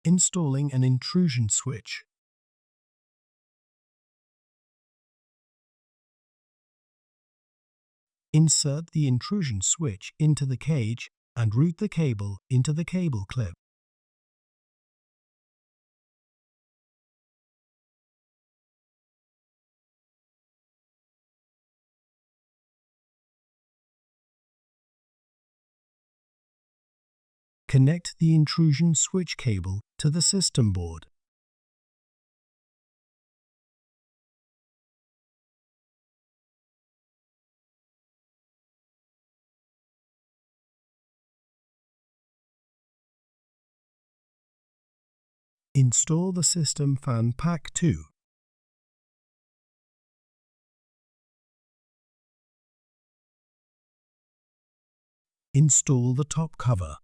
Installing an intrusion switch. Insert the intrusion switch into the cage and route the cable into the cable clip. Connect the intrusion switch cable to the system board. Install the system fan pack 2. Install the top cover.